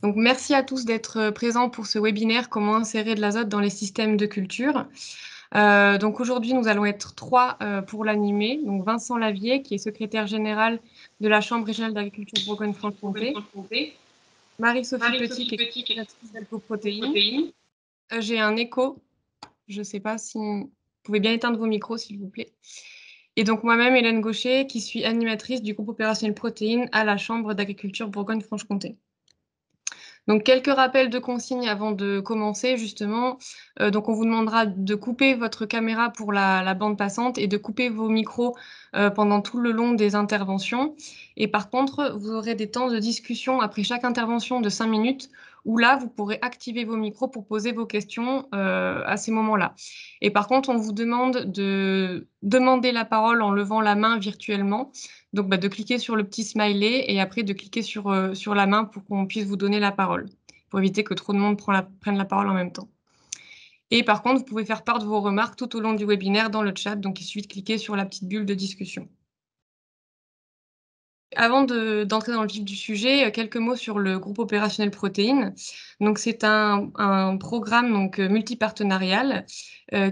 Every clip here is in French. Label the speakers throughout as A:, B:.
A: Donc, merci à tous d'être présents pour ce webinaire Comment insérer de l'azote dans les systèmes de culture. Donc aujourd'hui, nous allons être trois pour l'animer. Donc Vincent Lavier, qui est secrétaire général de la Chambre régionale d'agriculture Bourgogne-Franche-Comté. Marie-Sophie Petit, qui est coordinatrice d'Alcoprotéines. J'ai un écho. Je ne sais pas si vous pouvez bien éteindre vos micros, s'il vous plaît. Et donc moi-même, Hélène Gaucher, qui suis animatrice du groupe opérationnel protéines à la Chambre d'agriculture Bourgogne-Franche-Comté. Donc, quelques rappels de consignes avant de commencer, justement. Donc, on vous demandera de couper votre caméra pour la bande passante et de couper vos micros pendant tout le long des interventions. Et par contre, vous aurez des temps de discussion après chaque intervention de 5 minutes où là, vous pourrez activer vos micros pour poser vos questions à ces moments-là. Et par contre, on vous demande de demander la parole en levant la main virtuellement. Donc, de cliquer sur le petit smiley et après de cliquer sur la main pour qu'on puisse vous donner la parole, pour éviter que trop de monde prenne la parole en même temps. Et par contre, vous pouvez faire part de vos remarques tout au long du webinaire dans le chat, donc il suffit de cliquer sur la petite bulle de discussion. Avant d'entrer dans le vif du sujet, quelques mots sur le groupe opérationnel protéines. Donc, c'est un programme multipartenarial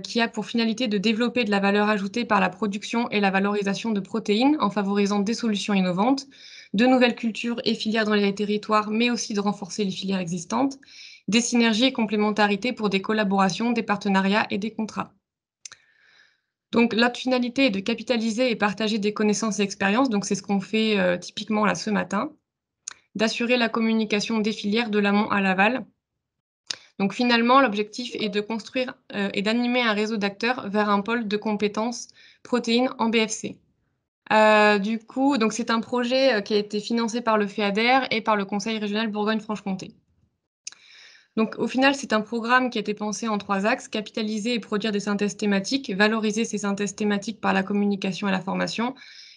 A: qui a pour finalité de développer de la valeur ajoutée par la production et la valorisation de protéines en favorisant des solutions innovantes, de nouvelles cultures et filières dans les territoires, mais aussi de renforcer les filières existantes, des synergies et complémentarités pour des collaborations, des partenariats et des contrats. Donc, la finalité est de capitaliser et partager des connaissances et expériences. Donc, c'est ce qu'on fait typiquement là ce matin. D'assurer la communication des filières de l'amont à l'aval. Donc, finalement, l'objectif est de construire et d'animer un réseau d'acteurs vers un pôle de compétences protéines en BFC. Du coup, donc c'est un projet qui a été financé par le FEADER et par le Conseil régional Bourgogne-Franche-Comté. Donc, au final, c'est un programme qui a été pensé en 3 axes: capitaliser et produire des synthèses thématiques, valoriser ces synthèses thématiques par la communication et la formation,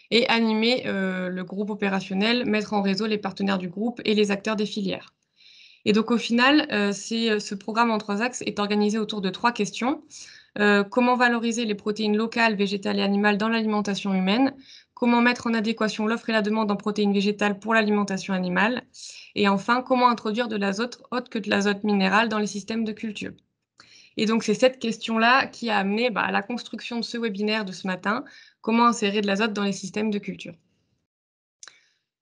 A: et animer le groupe opérationnel, mettre en réseau les partenaires du groupe et les acteurs des filières. Et donc, au final, ce programme en 3 axes est organisé autour de 3 questions. Comment valoriser les protéines locales, végétales et animales dans l'alimentation humaine? Comment mettre en adéquation l'offre et la demande en protéines végétales pour l'alimentation animale? Et enfin, comment introduire de l'azote autre que de l'azote minéral dans les systèmes de culture? Et donc, c'est cette question-là qui a amené à la construction de ce webinaire de ce matin: comment insérer de l'azote dans les systèmes de culture.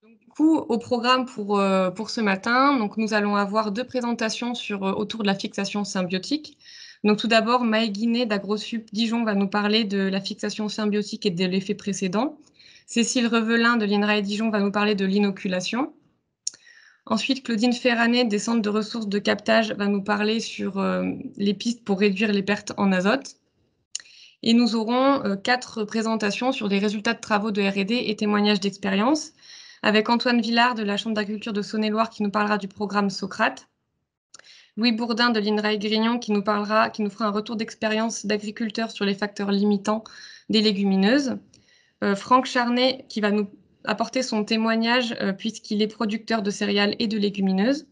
A: Donc, du coup, au programme pour ce matin, donc, nous allons avoir 2 présentations autour de la fixation symbiotique. Donc, tout d'abord, Maë Guinet d'AgroSup Dijon va nous parler de la fixation symbiotique et de l'effet précédent. Cécile Revelin de l'INRAE Dijon va nous parler de l'inoculation. Ensuite, Claudine Ferranet des centres de ressources de captage va nous parler sur les pistes pour réduire les pertes en azote. Et nous aurons 4 présentations sur des résultats de travaux de R&D et témoignages d'expérience, avec Antoine Villard de la Chambre d'agriculture de Saône-et-Loire qui nous parlera du programme Socrate, Louis Bourdin de l'INRAE Grignon qui nous fera un retour d'expérience d'agriculteur sur les facteurs limitants des légumineuses, Franck Charnet qui va nous apporter son témoignage puisqu'il est producteur de céréales et de légumineuses,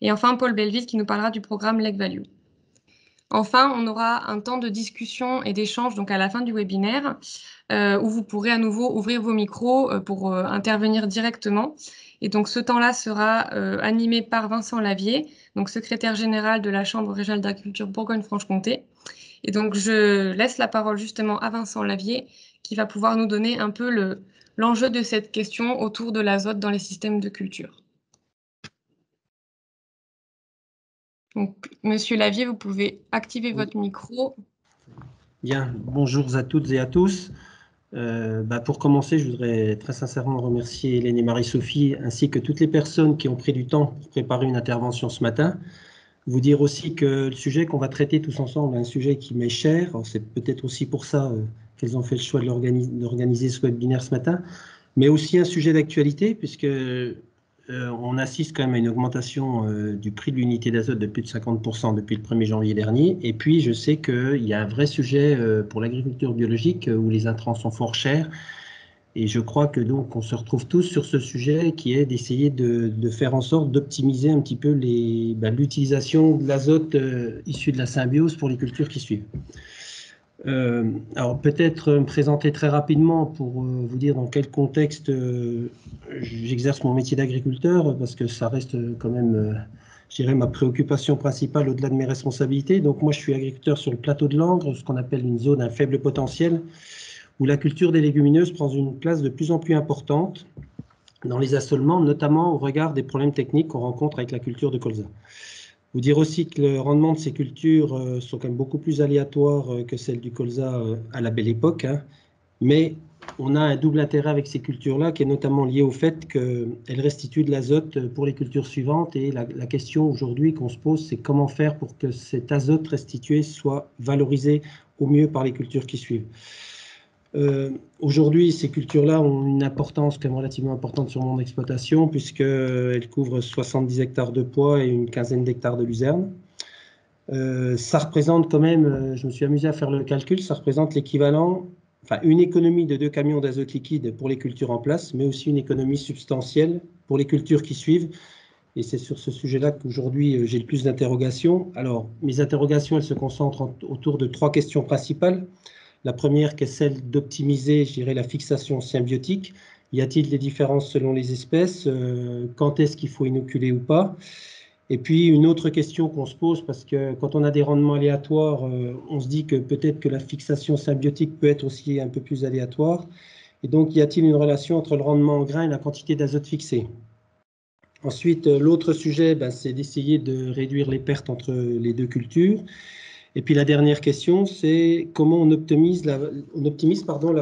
A: et enfin Paul Belleville qui nous parlera du programme Leg Value. Enfin, on aura un temps de discussion et d'échange donc à la fin du webinaire où vous pourrez à nouveau ouvrir vos micros pour intervenir directement. Et donc, ce temps-là sera animé par Vincent Lavier, donc secrétaire général de la Chambre régionale d'agriculture Bourgogne-Franche-Comté. Et donc, je laisse la parole justement à Vincent Lavier qui va pouvoir nous donner un peu l'enjeu de cette question autour de l'azote dans les systèmes de culture. Donc, Monsieur Lavier, vous pouvez activer votre micro.
B: Bien, bonjour à toutes et à tous. Pour commencer, je voudrais très sincèrement remercier Hélène et Marie-Sophie, ainsi que toutes les personnes qui ont pris du temps pour préparer une intervention ce matin. Vous dire aussi que le sujet qu'on va traiter tous ensemble est un sujet qui m'est cher. C'est peut-être aussi pour ça qu'elles ont fait le choix d'organiser ce webinaire ce matin, mais aussi un sujet d'actualité, puisque on assiste quand même à une augmentation du prix de l'unité d'azote de plus de 50% depuis le 1er janvier dernier. Et puis, je sais qu'il y a un vrai sujet pour l'agriculture biologique où les intrants sont fort chers. Et je crois que donc on se retrouve tous sur ce sujet qui est d'essayer de faire en sorte d'optimiser un petit peu l'utilisation de l'azote issu de la symbiose pour les cultures qui suivent. Alors peut-être me présenter très rapidement pour vous dire dans quel contexte j'exerce mon métier d'agriculteur, parce que ça reste quand même, je dirais, ma préoccupation principale au-delà de mes responsabilités. Donc moi, je suis agriculteur sur le plateau de Langres, ce qu'on appelle une zone à faible potentiel, où la culture des légumineuses prend une place de plus en plus importante dans les assolements, notamment au regard des problèmes techniques qu'on rencontre avec la culture de colza. Vous dire aussi que le rendement de ces cultures sont quand même beaucoup plus aléatoires que celles du colza à la belle époque, hein. Mais on a un double intérêt avec ces cultures-là qui est notamment lié au fait qu'elles restituent de l'azote pour les cultures suivantes. Et la question aujourd'hui qu'on se pose, c'est comment faire pour que cet azote restitué soit valorisé au mieux par les cultures qui suivent. Aujourd'hui, ces cultures-là ont une importance quand même relativement importante sur mon exploitation, puisqu'elles couvrent 70 hectares de pois et une quinzaine d'hectares de luzerne. Ça représente quand même, je me suis amusé à faire le calcul, ça représente l'équivalent, enfin une économie de 2 camions d'azote liquide pour les cultures en place, mais aussi une économie substantielle pour les cultures qui suivent. Et c'est sur ce sujet-là qu'aujourd'hui j'ai le plus d'interrogations. Alors, mes interrogations, elles se concentrent autour de 3 questions principales. La première, qui est celle d'optimiser, je dirais, la fixation symbiotique. Y a-t-il des différences selon les espèces? Quand est-ce qu'il faut inoculer ou pas? Et puis, une autre question qu'on se pose, parce que quand on a des rendements aléatoires, on se dit que peut-être que la fixation symbiotique peut être aussi un peu plus aléatoire. Et donc, y a-t-il une relation entre le rendement en grain et la quantité d'azote fixée? Ensuite, l'autre sujet, c'est d'essayer de réduire les pertes entre les deux cultures. Et puis la dernière question, c'est comment on optimise la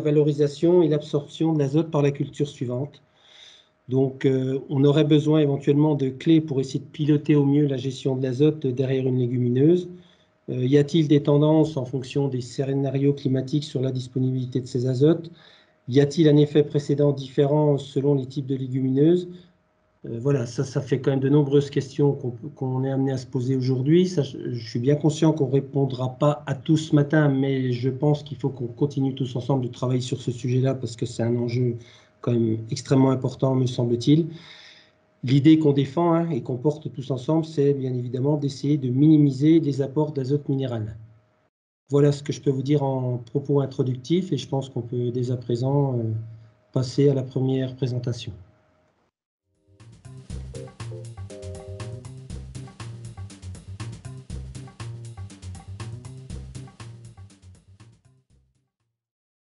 B: valorisation et l'absorption de l'azote par la culture suivante. Donc, on aurait besoin éventuellement de clés pour essayer de piloter au mieux la gestion de l'azote derrière une légumineuse. Y a-t-il des tendances en fonction des scénarios climatiques sur la disponibilité de ces azotes? Y a-t-il un effet précédent différent selon les types de légumineuses? Voilà, ça fait quand même de nombreuses questions qu'on est amené à se poser aujourd'hui. Je suis bien conscient qu'on ne répondra pas à tout ce matin, mais je pense qu'il faut qu'on continue tous ensemble de travailler sur ce sujet-là parce que c'est un enjeu quand même extrêmement important, me semble-t-il. L'idée qu'on défend, hein, et qu'on porte tous ensemble, c'est bien évidemment d'essayer de minimiser les apports d'azote minéral. Voilà ce que je peux vous dire en propos introductifs et je pense qu'on peut dès à présent passer à la première présentation.